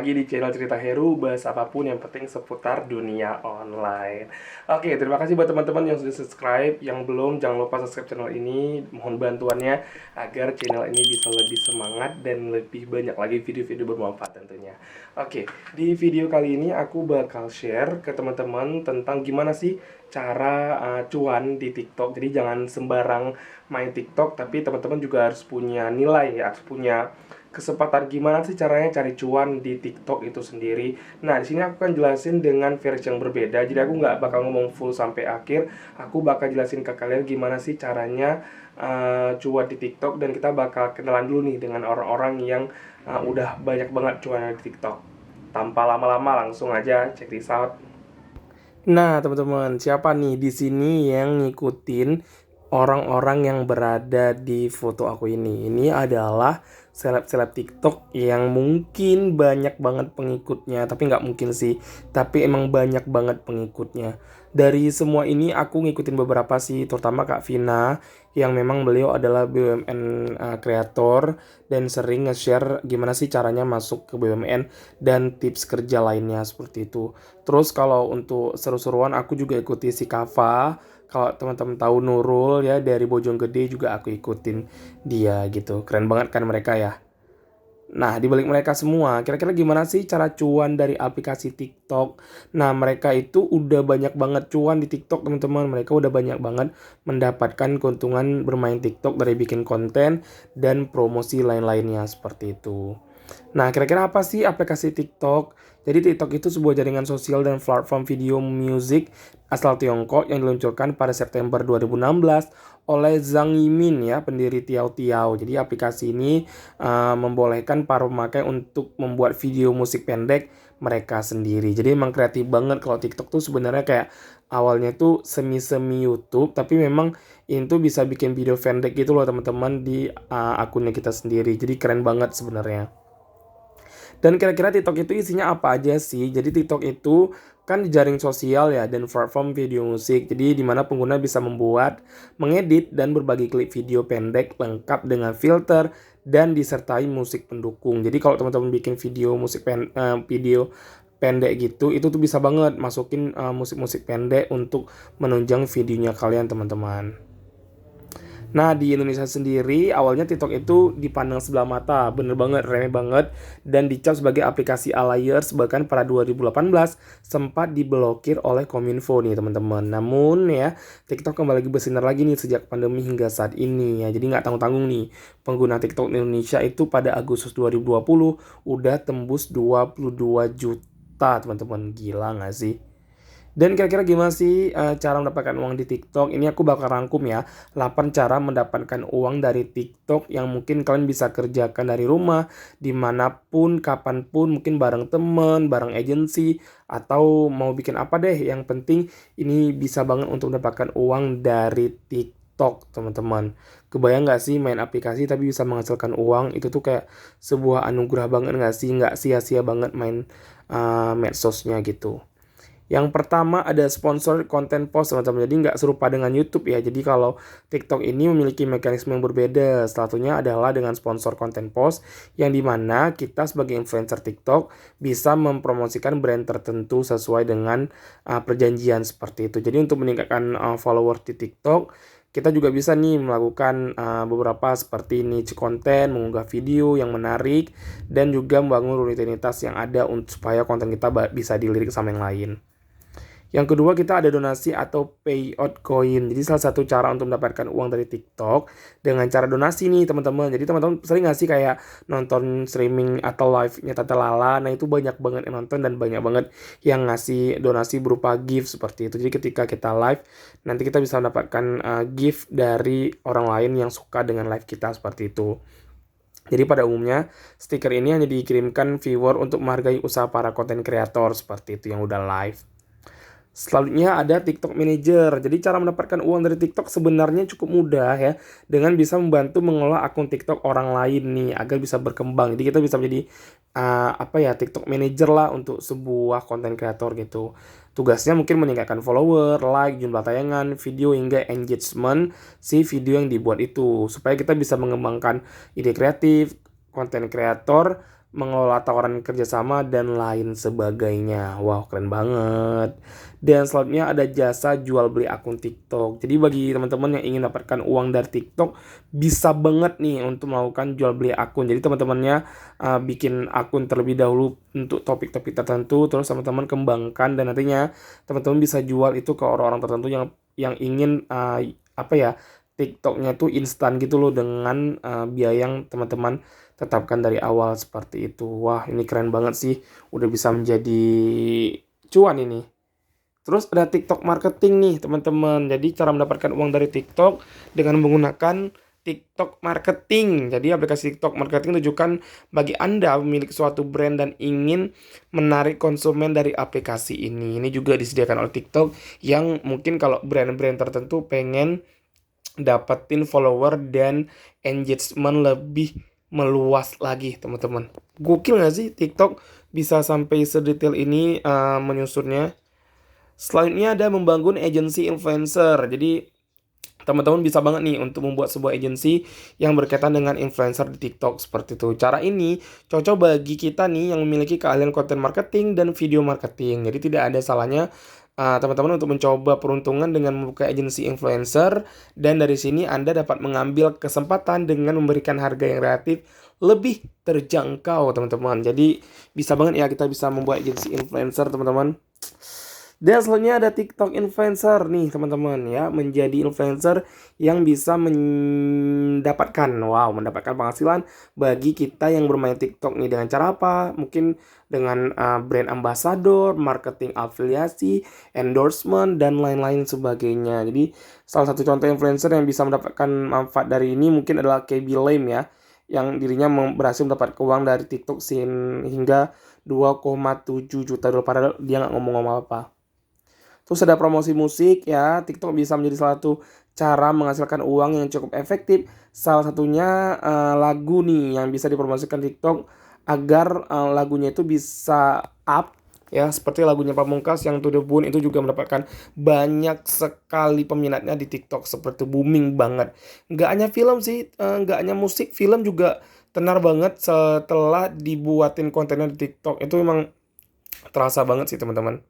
lagi di channel Cerita Heru, bahas apapun yang penting seputar dunia online. Oke, terima kasih buat teman-teman yang sudah subscribe. Yang belum, jangan lupa subscribe channel ini. Mohon bantuannya agar channel ini bisa lebih semangat dan lebih banyak lagi video-video bermanfaat tentunya. Oke, di video kali ini aku bakal share ke teman-teman tentang gimana sih cara cuan di TikTok. Jadi jangan sembarang main TikTok, tapi teman-teman juga harus punya nilai ya, harus punya kesempatan gimana sih caranya cari cuan di TikTok itu sendiri. Nah, di sini aku akan jelasin dengan versi yang berbeda. Jadi aku nggak bakal ngomong full sampai akhir. Aku bakal jelasin ke kalian gimana sih caranya cuan di TikTok, dan kita bakal kenalan dulu nih dengan orang-orang yang udah banyak banget cuan di TikTok. Tanpa lama-lama langsung aja check this out. Nah, teman-teman, siapa nih di sini yang ngikutin orang-orang yang berada di foto aku ini? Ini adalah seleb-seleb TikTok yang mungkin banyak banget pengikutnya, tapi nggak mungkin sih, tapi emang banyak banget pengikutnya. Dari semua ini aku ngikutin beberapa sih, terutama Kak Vina, yang memang beliau adalah BUMN kreator dan sering nge-share gimana sih caranya masuk ke BUMN dan tips kerja lainnya seperti itu. Terus kalau untuk seru-seruan aku juga ikuti si Kava. Kalau teman-teman tahu Nurul ya dari Bojonggede, juga aku ikutin dia gitu. Keren banget kan mereka ya. Nah, di balik mereka semua, kira-kira gimana sih cara cuan dari aplikasi TikTok? Nah, mereka itu udah banyak banget cuan di TikTok, teman-teman. Mereka udah banyak banget mendapatkan keuntungan bermain TikTok dari bikin konten dan promosi lain-lainnya seperti itu. Nah, kira-kira apa sih aplikasi TikTok? Jadi TikTok itu sebuah jaringan sosial dan platform video musik asal Tiongkok yang diluncurkan pada September 2016 oleh Zhang Yimin ya, pendiri Tiao Tiao. Jadi aplikasi ini membolehkan para pemakai untuk membuat video musik pendek mereka sendiri. Jadi emang kreatif banget. Kalau TikTok tuh sebenarnya kayak awalnya tuh semi-semi YouTube, tapi memang ini tuh bisa bikin video pendek gitu loh teman-teman di akunnya kita sendiri. Jadi keren banget sebenarnya. Dan kira-kira TikTok itu isinya apa aja sih? Jadi TikTok itu kan jaring sosial ya dan platform video musik. Jadi di mana pengguna bisa membuat, mengedit dan berbagi klip video pendek lengkap dengan filter dan disertai musik pendukung. Jadi kalau teman-teman bikin video video pendek gitu, itu tuh bisa banget masukin musik-musik pendek untuk menunjang videonya kalian, teman-teman. Nah, di Indonesia sendiri, awalnya TikTok itu dipandang sebelah mata, bener banget, remeh banget, dan dicap sebagai aplikasi alayers, bahkan pada 2018 sempat diblokir oleh Kominfo nih teman-teman. Namun ya, TikTok kembali lagi bersinar lagi nih sejak pandemi hingga saat ini ya. Jadi nggak tanggung-tanggung nih, pengguna TikTok di Indonesia itu pada Agustus 2020 udah tembus 22 juta teman-teman. Gila nggak sih? Dan kira-kira gimana sih cara mendapatkan uang di TikTok? Ini aku bakal rangkum ya, 8 cara mendapatkan uang dari TikTok yang mungkin kalian bisa kerjakan dari rumah, dimanapun, kapanpun, mungkin bareng temen, bareng agensi, atau mau bikin apa deh. Yang penting ini bisa banget untuk mendapatkan uang dari TikTok, teman-teman. Kebayang nggak sih main aplikasi tapi bisa menghasilkan uang? Itu tuh kayak sebuah anugerah banget nggak sih? Nggak sia-sia banget main medsosnya gitu. Yang pertama ada sponsor konten post, teman-teman. Jadi nggak serupa dengan YouTube ya. Jadi kalau TikTok ini memiliki mekanisme yang berbeda. Salah satunya adalah dengan sponsor konten post, yang dimana kita sebagai influencer TikTok bisa mempromosikan brand tertentu sesuai dengan perjanjian seperti itu. Jadi untuk meningkatkan follower di TikTok, kita juga bisa nih melakukan beberapa seperti niche konten, mengunggah video yang menarik, dan juga membangun rutinitas yang ada untuk supaya konten kita bisa dilirik sama yang lain. Yang kedua, kita ada donasi atau payout coin. Jadi salah satu cara untuk mendapatkan uang dari TikTok dengan cara donasi nih teman-teman. Jadi teman-teman sering nggak sih kayak nonton streaming atau live-nya Tata Lala. Nah itu banyak banget yang nonton dan banyak banget yang ngasih donasi berupa gift seperti itu. Jadi ketika kita live, nanti kita bisa mendapatkan gift dari orang lain yang suka dengan live kita seperti itu. Jadi pada umumnya stiker ini hanya dikirimkan viewer untuk menghargai usaha para konten kreator seperti itu yang udah live. Selanjutnya ada TikTok Manager. Jadi cara mendapatkan uang dari TikTok sebenarnya cukup mudah ya, dengan bisa membantu mengelola akun TikTok orang lain nih agar bisa berkembang. Jadi kita bisa menjadi TikTok Manager lah untuk sebuah konten kreator gitu. Tugasnya mungkin meningkatkan follower, like, jumlah tayangan, video hingga engagement si video yang dibuat itu supaya kita bisa mengembangkan ide kreatif konten kreator mengelola tawaran kerjasama, dan lain sebagainya. Wow, keren banget. Dan selanjutnya ada jasa jual beli akun TikTok. Jadi bagi teman-teman yang ingin dapatkan uang dari TikTok, bisa banget nih untuk melakukan jual beli akun. Jadi teman-temannya bikin akun terlebih dahulu untuk topik-topik tertentu, terus teman-teman kembangkan, dan nantinya teman-teman bisa jual itu ke orang-orang tertentu yang ingin apa ya, TikToknya tuh instan gitu loh, dengan biaya yang teman-teman tetapkan dari awal seperti itu. Wah, ini keren banget sih. Udah bisa menjadi cuan ini. Terus ada TikTok marketing nih, teman-teman. Jadi cara mendapatkan uang dari TikTok dengan menggunakan TikTok marketing. Jadi aplikasi TikTok marketing tujukan bagi Anda memiliki suatu brand dan ingin menarik konsumen dari aplikasi ini. Ini juga disediakan oleh TikTok yang mungkin kalau brand-brand tertentu pengen dapetin follower dan engagement lebih meluas lagi, teman-teman. Gokil nggak sih TikTok bisa sampai sedetail ini menyusunnya. Selanjutnya ada membangun agensi influencer. Jadi teman-teman bisa banget nih untuk membuat sebuah agensi yang berkaitan dengan influencer di TikTok seperti itu. Cara ini cocok bagi kita nih yang memiliki keahlian konten marketing dan video marketing. Jadi tidak ada salahnya teman-teman untuk mencoba peruntungan dengan membuka agensi influencer, dan dari sini Anda dapat mengambil kesempatan dengan memberikan harga yang relatif lebih terjangkau, teman-teman. Jadi bisa banget ya kita bisa membuat agensi influencer, teman-teman. Dan selanjutnya ada TikTok influencer nih, teman-teman ya, menjadi influencer yang bisa mendapatkan penghasilan bagi kita yang bermain TikTok nih. Dengan cara apa? Mungkin dengan brand ambassador, marketing afiliasi, endorsement, dan lain-lain sebagainya. Jadi salah satu contoh influencer yang bisa mendapatkan manfaat dari ini mungkin adalah KB Lame ya, yang dirinya berhasil mendapat uang dari TikTok hingga 2,7 juta dolar, padahal dia nggak ngomong-ngomong apa. Terus ada promosi musik ya, TikTok bisa menjadi salah satu cara menghasilkan uang yang cukup efektif. Salah satunya lagu nih yang bisa dipromosikan TikTok agar lagunya itu bisa up ya, seperti lagunya Pamungkas yang To The Bone itu juga mendapatkan banyak sekali peminatnya di TikTok, seperti booming banget. Nggak hanya film sih, nggak hanya musik, film juga tenar banget setelah dibuatin kontennya di TikTok. Itu memang terasa banget sih, teman-teman.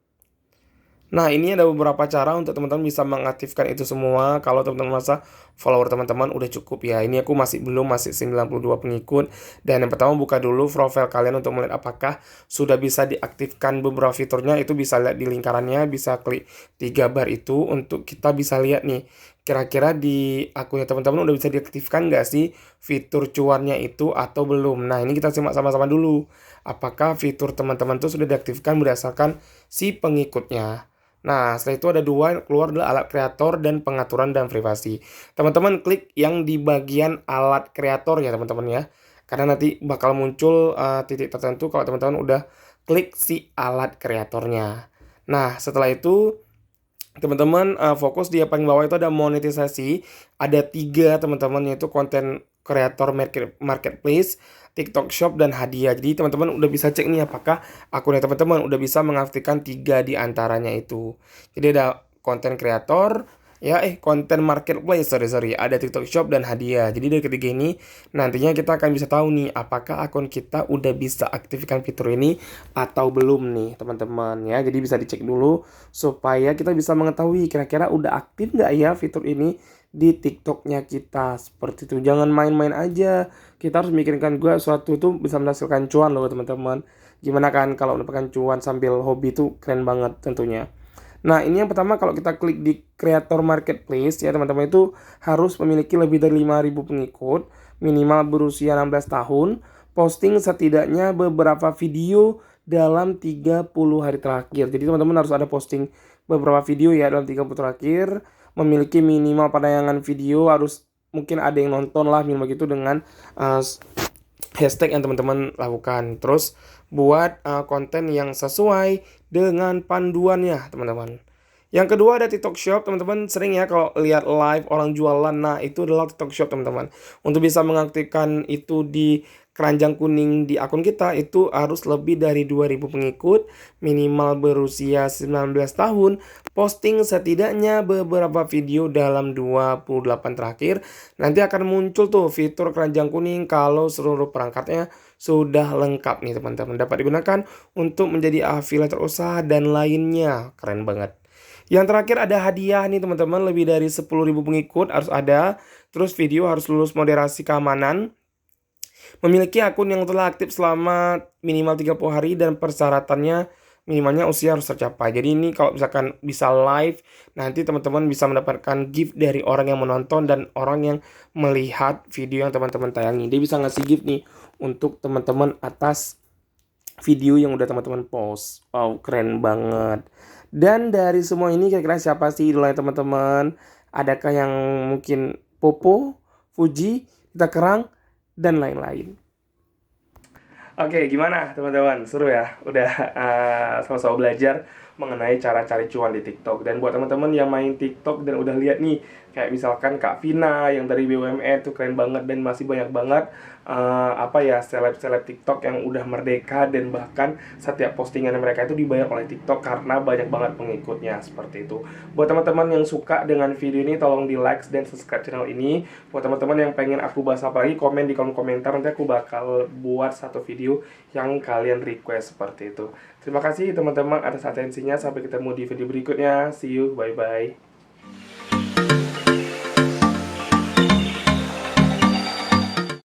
Nah, ini ada beberapa cara untuk teman-teman bisa mengaktifkan itu semua. Kalau teman-teman merasa follower teman-teman udah cukup ya. Ini aku masih 92 pengikut. Dan yang pertama, buka dulu profil kalian untuk melihat apakah sudah bisa diaktifkan beberapa fiturnya. Itu bisa lihat di lingkarannya, bisa klik 3 bar itu untuk kita bisa lihat nih. Kira-kira di akunnya teman-teman udah bisa diaktifkan nggak sih fitur cuannya itu atau belum. Nah, ini kita simak sama-sama dulu. Apakah fitur teman-teman itu sudah diaktifkan berdasarkan si pengikutnya. Nah, setelah itu ada dua yang keluar adalah alat kreator dan pengaturan dan privasi. Teman-teman klik yang di bagian alat kreator ya, teman-teman ya. Karena nanti bakal muncul titik tertentu kalau teman-teman udah klik si alat kreatornya. Nah, setelah itu teman-teman fokus di yang paling bawah itu ada monetisasi. Ada 3, teman-teman, yaitu konten kreator marketplace, TikTok Shop, dan hadiah. Jadi teman-teman udah bisa cek nih apakah akunnya teman-teman udah bisa mengaktifkan 3 di antaranya itu. Jadi ada konten kreator, konten marketplace, ada TikTok Shop dan hadiah. Jadi dari ketiga ini nantinya kita akan bisa tahu nih apakah akun kita udah bisa aktifkan fitur ini atau belum nih, teman-teman ya. Jadi bisa dicek dulu supaya kita bisa mengetahui kira-kira udah aktif nggak ya fitur ini di TikToknya kita, seperti itu. Jangan main-main aja. Kita harus mikirkan juga suatu itu bisa menghasilkan cuan loh, teman-teman. Gimana kan kalau mendapatkan cuan sambil hobi itu keren banget tentunya. Nah, ini yang pertama, kalau kita klik di Creator Marketplace ya, teman-teman, itu harus memiliki lebih dari 5.000 pengikut, minimal berusia 16 tahun, posting setidaknya beberapa video dalam 30 hari terakhir. Jadi teman-teman harus ada posting beberapa video ya dalam 30 terakhir, memiliki minimal penayangan video, harus mungkin ada yang nonton lah minimal gitu dengan hashtag yang teman-teman lakukan. Terus buat konten yang sesuai dengan panduannya, teman-teman. Yang kedua ada TikTok Shop, teman-teman. Sering ya kalau lihat live orang jualan, nah itu adalah TikTok Shop, teman-teman. Untuk bisa mengaktifkan itu di keranjang kuning di akun kita itu harus lebih dari 2000 pengikut, minimal berusia 19 tahun, posting setidaknya beberapa video dalam 28 terakhir. Nanti akan muncul tuh fitur keranjang kuning kalau seluruh perangkatnya sudah lengkap nih teman-teman. Dapat digunakan untuk menjadi afiliator usaha dan lainnya. Keren banget. Yang terakhir ada hadiah nih teman-teman, lebih dari 10.000 pengikut harus ada. Terus video harus lulus moderasi keamanan. Memiliki akun yang telah aktif selama minimal 30 hari dan persyaratannya minimalnya usia harus tercapai. Jadi ini kalau misalkan bisa live, nanti teman-teman bisa mendapatkan gift dari orang yang menonton dan orang yang melihat video yang teman-teman tayangi. Dia bisa ngasih gift nih untuk teman-teman atas video yang udah teman-teman post. Wow, keren banget. Dan dari semua ini kira-kira siapa sih idolanya teman-teman? Adakah yang mungkin Popo, Fuji, Kita Kerang, dan lain-lain? Oke, gimana teman-teman? Seru ya? Udah sama-sama belajar mengenai cara cari cuan di TikTok. Dan buat teman-teman yang main TikTok dan udah lihat nih, kayak misalkan Kak Vina yang dari BUMN tuh keren banget dan masih banyak banget seleb-seleb TikTok yang udah merdeka dan bahkan setiap postingan mereka itu dibayar oleh TikTok karena banyak banget pengikutnya seperti itu. Buat teman-teman yang suka dengan video ini, tolong di like dan subscribe channel ini. Buat teman-teman yang pengen aku bahas apa lagi, komen di kolom komentar, nanti aku bakal buat satu video yang kalian request seperti itu. Terima kasih teman-teman atas atensinya. Sampai ketemu di video berikutnya. See you, bye bye.